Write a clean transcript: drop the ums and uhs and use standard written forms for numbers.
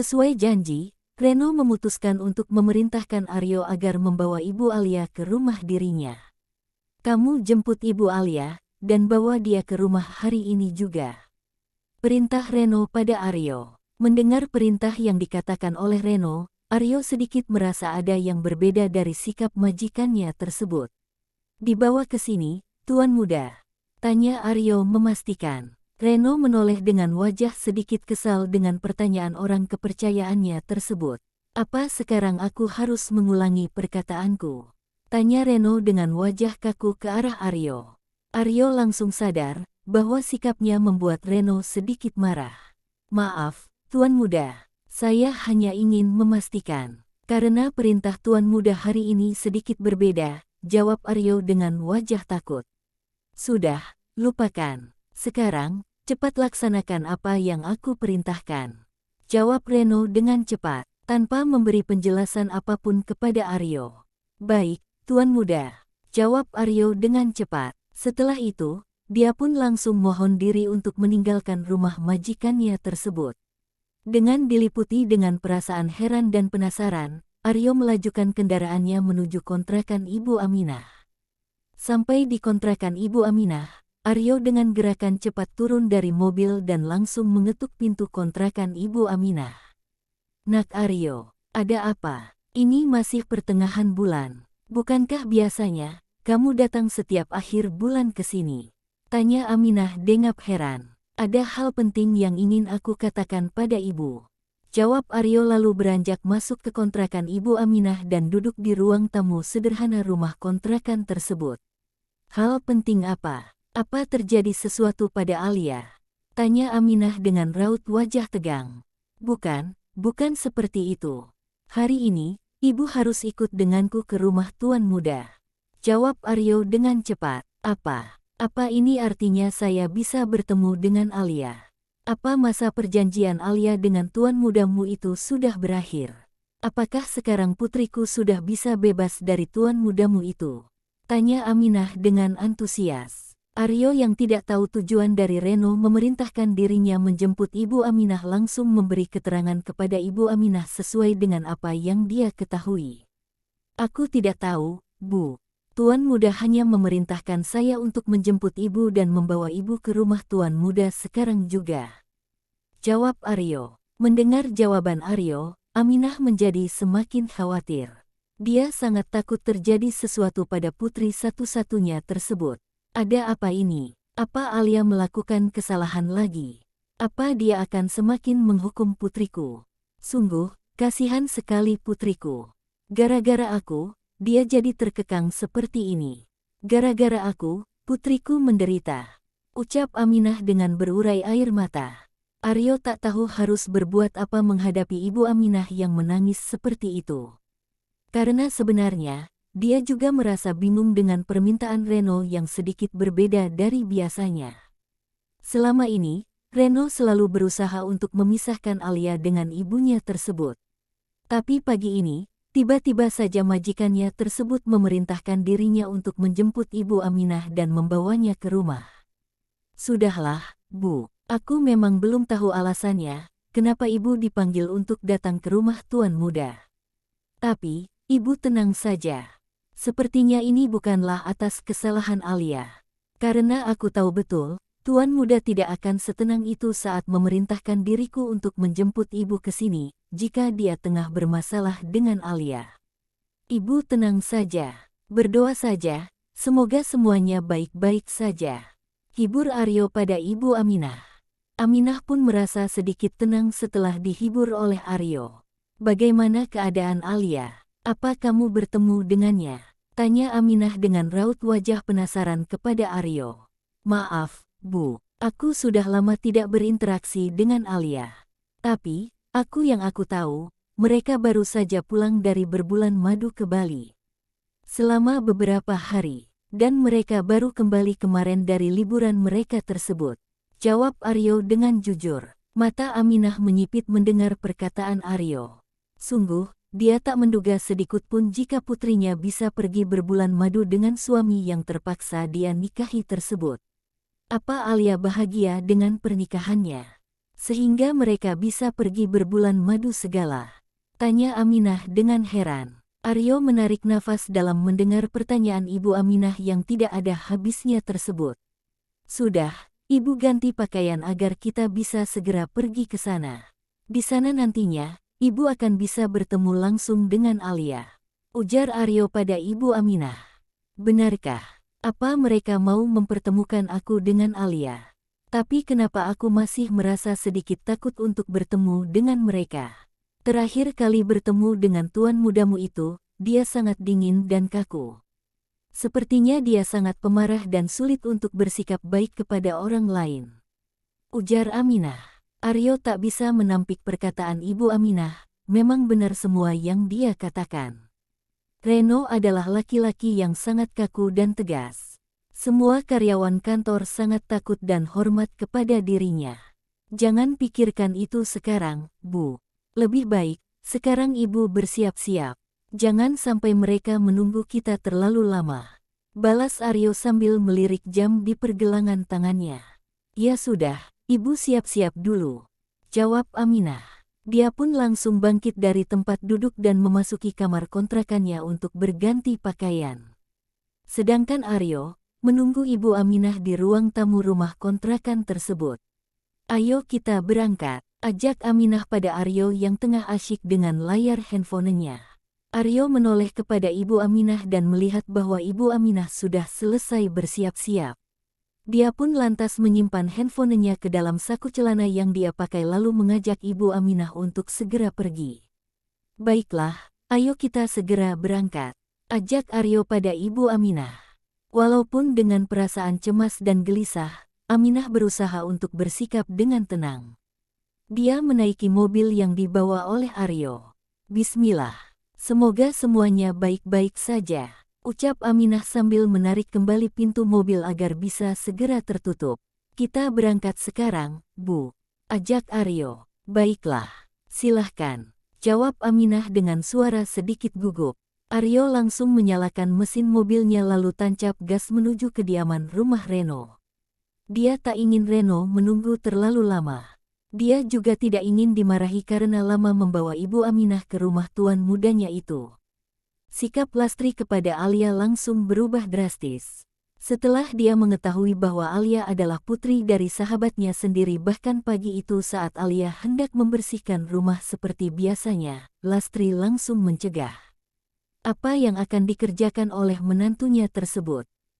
Sesuai janji, Reno memutuskan untuk memerintahkan Aryo agar membawa Ibu Alia ke rumah dirinya. Kamu jemput Ibu Alia, dan bawa dia ke rumah hari ini juga. Perintah Reno pada Aryo. Mendengar perintah yang dikatakan oleh Reno, Aryo sedikit merasa ada yang berbeda dari sikap majikannya tersebut. Dibawa ke sini, Tuan Muda? Tanya Aryo memastikan. Reno menoleh dengan wajah sedikit kesal dengan pertanyaan orang kepercayaannya tersebut. Apa sekarang aku harus mengulangi perkataanku? Tanya Reno dengan wajah kaku ke arah Aryo. Aryo langsung sadar bahwa sikapnya membuat Reno sedikit marah. Maaf, Tuan Muda. Saya hanya ingin memastikan. Karena perintah Tuan Muda hari ini sedikit berbeda, jawab Aryo dengan wajah takut. Sudah, lupakan. Sekarang, cepat laksanakan apa yang aku perintahkan. Jawab Reno dengan cepat, tanpa memberi penjelasan apapun kepada Aryo. Baik, Tuan Muda. Jawab Aryo dengan cepat. Setelah itu, dia pun langsung mohon diri untuk meninggalkan rumah majikannya tersebut. Dengan diliputi dengan perasaan heran dan penasaran, Aryo melajukan kendaraannya menuju kontrakan Ibu Aminah. Sampai di kontrakan Ibu Aminah, Aryo dengan gerakan cepat turun dari mobil dan langsung mengetuk pintu kontrakan Ibu Aminah. Nak Aryo, ada apa? Ini masih pertengahan bulan. Bukankah biasanya kamu datang setiap akhir bulan ke sini? Tanya Aminah dengan heran. Ada hal penting yang ingin aku katakan pada ibu. Jawab Aryo lalu beranjak masuk ke kontrakan Ibu Aminah dan duduk di ruang tamu sederhana rumah kontrakan tersebut. Hal penting apa? Apa terjadi sesuatu pada Alia? Tanya Aminah dengan raut wajah tegang. Bukan seperti itu. Hari ini, ibu harus ikut denganku ke rumah Tuan Muda. Jawab Aryo dengan cepat. Apa ini artinya saya bisa bertemu dengan Alia? Apa masa perjanjian Alia dengan Tuan Mudamu itu sudah berakhir? Apakah sekarang putriku sudah bisa bebas dari Tuan Mudamu itu? Tanya Aminah dengan antusias. Aryo yang tidak tahu tujuan dari Reno memerintahkan dirinya menjemput Ibu Aminah langsung memberi keterangan kepada Ibu Aminah sesuai dengan apa yang dia ketahui. Aku tidak tahu, Bu. Tuan Muda hanya memerintahkan saya untuk menjemput ibu dan membawa ibu ke rumah Tuan Muda sekarang juga. Jawab Aryo. Mendengar jawaban Aryo, Aminah menjadi semakin khawatir. Dia sangat takut terjadi sesuatu pada putri satu-satunya tersebut. Ada apa ini? Apa Alia melakukan kesalahan lagi? Apa dia akan semakin menghukum putriku? Sungguh, kasihan sekali putriku. Gara-gara aku, dia jadi terkekang seperti ini. Gara-gara aku, putriku menderita. Ucap Aminah dengan berurai air mata. Aryo tak tahu harus berbuat apa menghadapi Ibu Aminah yang menangis seperti itu. Karena sebenarnya, dia juga merasa bingung dengan permintaan Reno yang sedikit berbeda dari biasanya. Selama ini, Reno selalu berusaha untuk memisahkan Alia dengan ibunya tersebut. Tapi pagi ini, tiba-tiba saja majikannya tersebut memerintahkan dirinya untuk menjemput Ibu Aminah dan membawanya ke rumah. Sudahlah, Bu. Aku memang belum tahu alasannya, kenapa ibu dipanggil untuk datang ke rumah Tuan Muda. Tapi, ibu tenang saja. Sepertinya ini bukanlah atas kesalahan Alia. Karena aku tahu betul, Tuan Muda tidak akan setenang itu saat memerintahkan diriku untuk menjemput ibu ke sini, jika dia tengah bermasalah dengan Alia. Ibu tenang saja. Berdoa saja, semoga semuanya baik-baik saja. Hibur Aryo pada Ibu Aminah. Aminah pun merasa sedikit tenang setelah dihibur oleh Aryo. Bagaimana keadaan Alia? Apa kamu bertemu dengannya? Tanya Aminah dengan raut wajah penasaran kepada Aryo. Maaf, Bu. Aku sudah lama tidak berinteraksi dengan Alia. Tapi, yang aku tahu, mereka baru saja pulang dari berbulan madu ke Bali. Selama beberapa hari, dan mereka baru kembali kemarin dari liburan mereka tersebut. Jawab Aryo dengan jujur. Mata Aminah menyipit mendengar perkataan Aryo. Sungguh, dia tak menduga sedikitpun jika putrinya bisa pergi berbulan madu dengan suami yang terpaksa dia nikahi tersebut. Apa Alia bahagia dengan pernikahannya? sehingga mereka bisa pergi berbulan madu segala? Tanya Aminah dengan heran. Aryo menarik nafas dalam mendengar pertanyaan Ibu Aminah yang tidak ada habisnya tersebut. Sudah, Ibu ganti pakaian agar kita bisa segera pergi ke sana. Di sana nantinya, Ibu akan bisa bertemu langsung dengan Alia. Ujar Aryo pada Ibu Aminah. Benarkah? Apa mereka mau mempertemukan aku dengan Alia? Tapi kenapa aku masih merasa sedikit takut untuk bertemu dengan mereka? Terakhir kali bertemu dengan tuan mudamu itu, dia sangat dingin dan kaku. Sepertinya dia sangat pemarah dan sulit untuk bersikap baik kepada orang lain. Ujar Aminah. Aryo tak bisa menampik perkataan Ibu Aminah, memang benar semua yang dia katakan. Reno adalah laki-laki yang sangat kaku dan tegas. Semua karyawan kantor sangat takut dan hormat kepada dirinya. Jangan pikirkan itu sekarang, Bu. Lebih baik, sekarang Ibu bersiap-siap. Jangan sampai mereka menunggu kita terlalu lama. Balas Aryo sambil melirik jam di pergelangan tangannya. Ya sudah, Ibu siap-siap dulu. Jawab Aminah. Dia pun langsung bangkit dari tempat duduk dan memasuki kamar kontrakannya untuk berganti pakaian. Sedangkan Aryo menunggu Ibu Aminah di ruang tamu rumah kontrakan tersebut. Ayo kita berangkat, ajak Aminah pada Aryo yang tengah asyik dengan layar handphonenya. Aryo menoleh kepada Ibu Aminah dan melihat bahwa Ibu Aminah sudah selesai bersiap-siap. Dia pun lantas menyimpan handphonenya ke dalam saku celana yang dia pakai lalu mengajak Ibu Aminah untuk segera pergi. Baiklah, ayo kita segera berangkat, ajak Aryo pada Ibu Aminah. Walaupun dengan perasaan cemas dan gelisah, Aminah berusaha untuk bersikap dengan tenang. Dia menaiki mobil yang dibawa oleh Aryo. Bismillah, semoga semuanya baik-baik saja. Ucap Aminah sambil menarik kembali pintu mobil agar bisa segera tertutup. Kita berangkat sekarang, Bu. Ajak Aryo. Baiklah, silahkan. Jawab Aminah dengan suara sedikit gugup. Aryo langsung menyalakan mesin mobilnya lalu tancap gas menuju kediaman rumah Reno. Dia tak ingin Reno menunggu terlalu lama. Dia juga tidak ingin dimarahi karena lama membawa Ibu Aminah ke rumah tuan mudanya itu. Sikap Lastri kepada Alia langsung berubah drastis. Setelah dia mengetahui bahwa Alia adalah putri dari sahabatnya sendiri bahkan pagi itu saat Alia hendak membersihkan rumah seperti biasanya, Lastri langsung mencegah. Apa yang akan dikerjakan oleh menantunya tersebut?